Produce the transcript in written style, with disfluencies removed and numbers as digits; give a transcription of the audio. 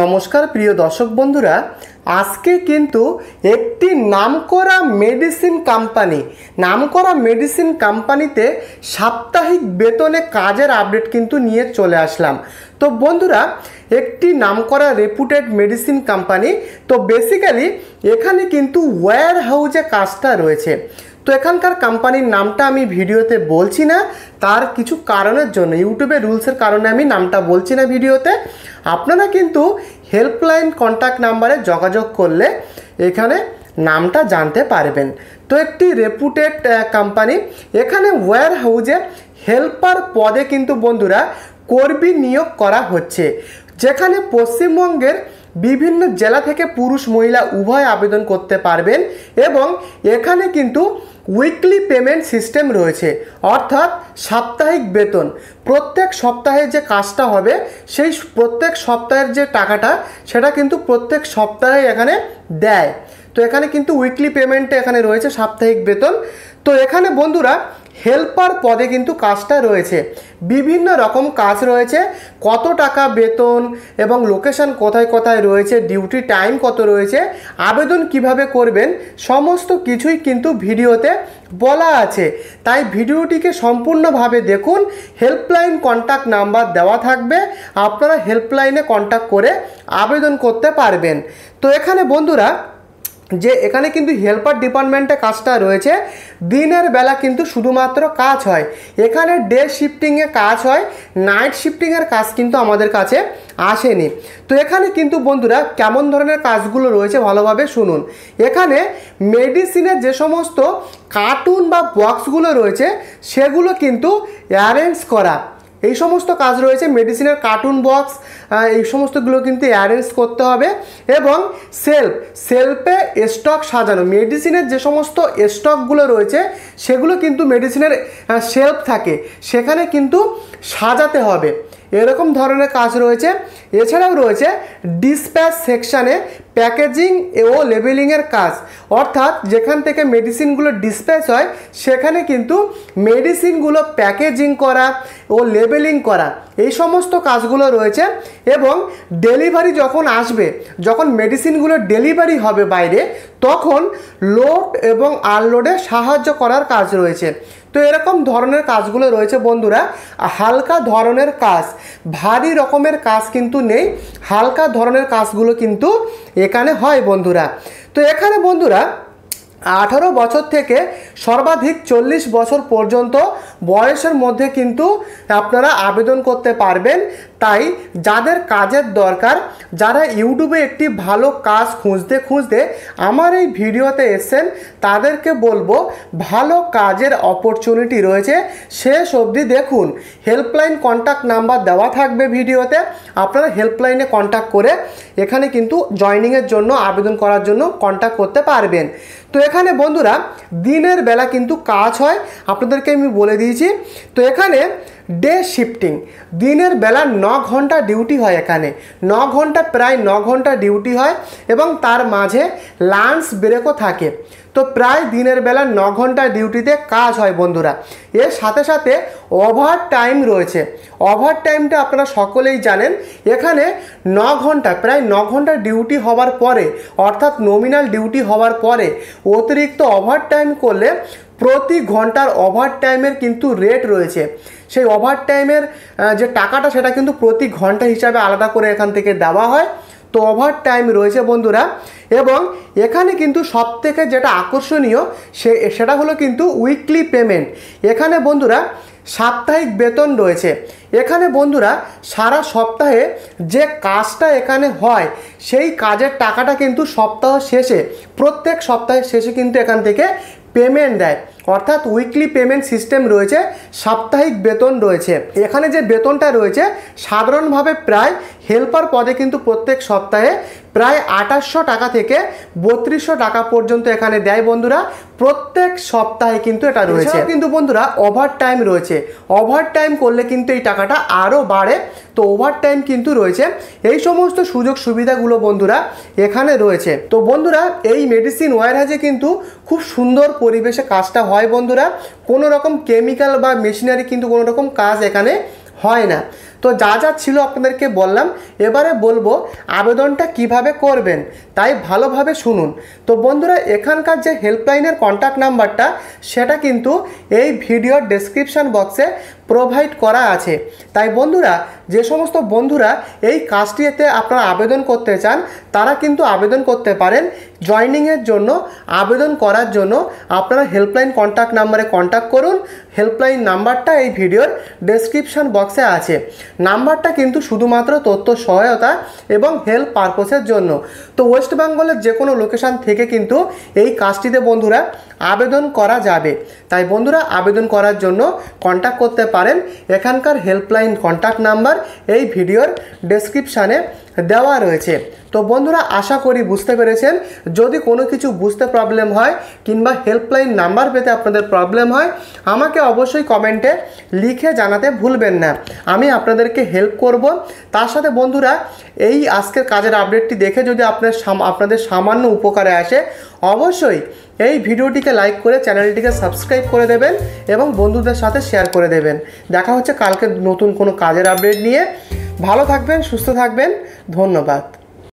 নমস্কার প্রিয় দর্শক বন্ধুরা, আজকে কিন্তু একটি নামকরা মেডিসিন কোম্পানিতে সাপ্তাহিক বেতনে কাজের আপডেট কিন্তু নিয়ে চলে আসলাম। তো বন্ধুরা, একটি নামকরা রেপুটেড মেডিসিন কোম্পানি, তো বেসিক্যালি এখানে কিন্তু ওয়্যার হাউসে কাজটা রয়েছে। তো এখানকার কোম্পানির নামটা আমি ভিডিওতে বলছি না, তার কিছু কারণের জন্য, ইউটিউবের রুলসের কারণে আমি নামটা বলছি না ভিডিওতে। আপনারা কিন্তু হেল্পলাইন কন্ট্যাক্ট নাম্বারে যোগাযোগ করলে এখানে নামটা জানতে পারবেন। তো একটি রেপুটেড কোম্পানি, এখানে ওয়্যার হাউসে হেল্পার পদে কিন্তু বন্ধুরা কর্মী নিয়োগ করা হচ্ছে, যেখানে পশ্চিমবঙ্গের বিভিন্ন জেলা থেকে পুরুষ মহিলা উভয় আবেদন করতে পারবেন এবং এখানে কিন্তু উইকলি পেমেন্ট সিস্টেম রয়েছে, অর্থাৎ সাপ্তাহিক বেতন। প্রত্যেক সপ্তাহে যে কাজটা হবে সেই প্রত্যেক সপ্তাহের যে টাকাটা সেটা কিন্তু প্রত্যেক সপ্তাহে এখানে দেয়। তো এখানে কিন্তু উইকলি পেমেন্টে এখানে রয়েছে সাপ্তাহিক বেতন। তো এখানে বন্ধুরা হেল্পার পদে কিন্তু কাজটা রয়েছে, বিভিন্ন রকম কাজ রয়েছে, কত টাকা বেতন এবং লোকেশন কোথায় কোথায় রয়েছে, ডিউটি টাইম কত রয়েছে, আবেদন কিভাবে করবেন, সমস্ত কিছুই কিন্তু ভিডিওতে বলা আছে। তাই ভিডিওটিকে সম্পূর্ণভাবে দেখুন। হেল্পলাইন কন্ট্যাক্ট নাম্বার দেওয়া থাকবে, আপনারা হেল্পলাইনে কন্ট্যাক্ট করে আবেদন করতে পারবেন। তো এখানে বন্ধুরা যে এখানে কিন্তু হেল্পার ডিপার্টমেন্টে কাজটা রয়েছে, দিনের বেলা কিন্তু শুধুমাত্র কাজ হয়, এখানে ডে শিফটিংয়ে কাজ হয়, নাইট শিফটিংয়ের কাজ কিন্তু আমাদের কাছে আসেনি। তো এখানে কিন্তু বন্ধুরা কেমন ধরনের কাজগুলো রয়েছে ভালোভাবে শুনুন। এখানে মেডিসিনের যে সমস্ত কার্টুন বা বক্সগুলো রয়েছে সেগুলো কিন্তু অ্যারেঞ্জ করা, এই সমস্ত কাজ রয়েছে। মেডিসিনের কার্টুন বক্স এই সমস্তগুলো কিন্তু অ্যারেঞ্জ করতে হবে এবং সেলফে স্টক সাজানো, মেডিসিনের যে সমস্ত স্টকগুলো রয়েছে সেগুলো কিন্তু মেডিসিনের শেলফ থাকে সেখানে কিন্তু সাজাতে হবে, এরকম ধরনের কাজ রয়েছে। এছাড়াও রয়েছে ডিসপ্যাচ সেকশানে প্যাকেজিং ও লেবেলিংয়ের কাজ, অর্থাৎ যেখান থেকে মেডিসিনগুলো ডিসপ্যাচ হয় সেখানে কিন্তু মেডিসিনগুলো প্যাকেজিং করা ও লেবেলিং করা, এই সমস্ত কাজগুলো রয়েছে। এবং ডেলিভারি যখন আসবে, যখন মেডিসিনগুলো ডেলিভারি হবে বাইরে, তখন লোড এবং আনলোডে সাহায্য করার কাজ রয়েছে। তো এরকম ধরনের কাজগুলো রয়েছে বন্ধুরা। হালকা ধরনের কাজ, ভারী রকমের কাজ কিন্তু নেই, হালকা ধরনের কাজগুলো কিন্তু এখানে হয় বন্ধুরা। তো এখানে বন্ধুরা 18 বছর থেকে সর্বাধিক 40 বছর পর্যন্ত বয়সের মধ্যে কিন্তু আপনারা আবেদন করতে পারবেন। তাই যাদের কাজের দরকার, যারা ইউটিউবে একটি ভালো কাজ খুঁজতে আমার এই ভিডিওতে এসেছেন, তাদেরকে বলবো ভালো কাজের অপরচুনিটি রয়েছে, শেষ অবধি দেখুন। হেল্পলাইন কন্ট্যাক্ট নাম্বার দেওয়া থাকবে ভিডিওতে, আপনারা হেল্পলাইনে কন্ট্যাক্ট করে এখানে কিন্তু জয়েনিংয়ের জন্য, আবেদন করার জন্য কন্ট্যাক্ট করতে পারবেন। তো এখানে বন্ধুরা দিনের বেলা কিন্তু কাজ হয়, আপনাদেরকে আমি বলে দিয়েছি। তো এখানে ডে শিফটিং, দিনের বেলা 9 ঘন্টা ডিউটি হয়, এখানে 9 ঘন্টা, প্রায় 9 ঘন্টা ডিউটি হয় এবং তার মাঝে লাঞ্চ ব্রেকও থাকে। তো প্রায় দিনের বেলা 9 ঘন্টা ডিউটিতে কাজ হয় বন্ধুরা। এর সাথে সাথে ওভার টাইম রয়েছে, ওভার টাইমটা আপনারা সকলেই জানেন। এখানে 9 ঘন্টা, প্রায় 9 ঘন্টা ডিউটি হওয়ার পরে, অর্থাৎ নমিনাল ডিউটি হওয়ার পরে অতিরিক্ত ওভার টাইম করলে প্রতি ঘন্টার ওভার টাইমের কিন্তু রেট রয়েছে। সেই ওভার টাইমের যে টাকাটা সেটা কিন্তু প্রতি ঘন্টা হিসাবে আলাদা করে এখান থেকে দেওয়া হয়। তো ওভার টাইম রয়েছে বন্ধুরা। এবং এখানে কিন্তু সবথেকে যেটা আকর্ষণীয় সেটা হলো কিন্তু উইকলি পেমেন্ট। এখানে বন্ধুরা সাপ্তাহিক বেতন রয়েছে। এখানে বন্ধুরা সারা সপ্তাহে যে কাজটা এখানে হয় সেই কাজের টাকাটা কিন্তু সপ্তাহ শেষে, প্রত্যেক সপ্তাহের শেষে কিন্তু এখান থেকে পেমেন্ট দেয়, অর্থাৎ উইকলি পেমেন্ট সিস্টেম রয়েছে, সাপ্তাহিক বেতন রয়েছে। এখানে যে বেতনটা রয়েছে সাধারণভাবে প্রায় হেল্পার পদে কিন্তু প্রত্যেক সপ্তাহে প্রায় 2800 টাকা থেকে 3200 টাকা পর্যন্ত এখানে দেয় বন্ধুরা, প্রত্যেক সপ্তাহে কিন্তু এটা রয়েছে। কিন্তু বন্ধুরা ওভার টাইম রয়েছে, ওভার টাইম করলে কিন্তু এই টাকাটা আরও বাড়ে। তো ওভার টাইম কিন্তু রয়েছে, এই সমস্ত সুযোগ সুবিধাগুলো বন্ধুরা এখানে রয়েছে। তো বন্ধুরা এই মেডিসিন ওয়্যারহাউসে কিন্তু খুব সুন্দর পরিবেশে কাজটা হয় বন্ধুরা, কোনো রকম কেমিক্যাল বা মেশিনারি কিন্তু কোনো রকম কাজ এখানে হয় না। তো যা যা ছিল আপনাদেরকে বললাম, এবারে বলবো আবেদনটা কিভাবে করবেন, তাই ভালোভাবে শুনুন। তো বন্ধুরা, এখানকার যে হেল্পলাইনের কন্ট্যাক্ট নাম্বারটা সেটা কিন্তু এই ভিডিওর ডেসক্রিপশন বক্সে প্রোভাইড করা আছে। তাই বন্ধুরা, যে সমস্ত বন্ধুরা এই কাজটিতে আপনারা আবেদন করতে চান তারা কিন্তু আবেদন করতে পারেন। জয়েনিংয়ের জন্য আবেদন করার জন্য আপনারা হেল্পলাইন কন্ট্যাক্ট নাম্বারে কন্ট্যাক্ট করুন। হেল্পলাইন নাম্বারটা এই ভিডিওর ডেসক্রিপশন বক্সে আছে। নাম্বারটা কিন্তু শুধুমাত্র তথ্য সহায়তা এবং হেল্প পারপোসের জন্য। তো ওয়েস্ট বেঙ্গলের যে কোনো লোকেশান থেকে কিন্তু এই কাজটিতে বন্ধুরা আবেদন করা যাবে। তাই বন্ধুরা, আবেদন করার জন্য কন্ট্যাক্ট করতে পারেন। এখানকার হেল্পলাইন কন্ট্যাক্ট নাম্বার এই ভিডিওর ডেসক্রিপশানে দেওয়া রয়েছে। তো বন্ধুরা, আশা করি বুঝতে পেরেছেন। যদি কোনো কিছু বুঝতে প্রবলেম হয় কিংবা হেল্পলাইন নাম্বার পেতে আপনাদের প্রবলেম হয়, আমাকে অবশ্যই কমেন্টে লিখে জানাতে ভুলবেন না। আমি আপনাদেরকে হেল্প করব। তার সাথে বন্ধুরা, এই আজকের কাজের আপডেটটি দেখে যদি আপনাদের সামান্য উপকারে আসে, অবশ্যই এই ভিডিওটিকে লাইক করে চ্যানেলটিকে সাবস্ক্রাইব করে দেবেন এবং বন্ধুদের সাথে শেয়ার করে দেবেন। দেখা হচ্ছে কালকে নতুন কোনো কাজের আপডেট নিয়ে। ভালো থাকবেন, সুস্থ থাকবেন। ধন্যবাদ।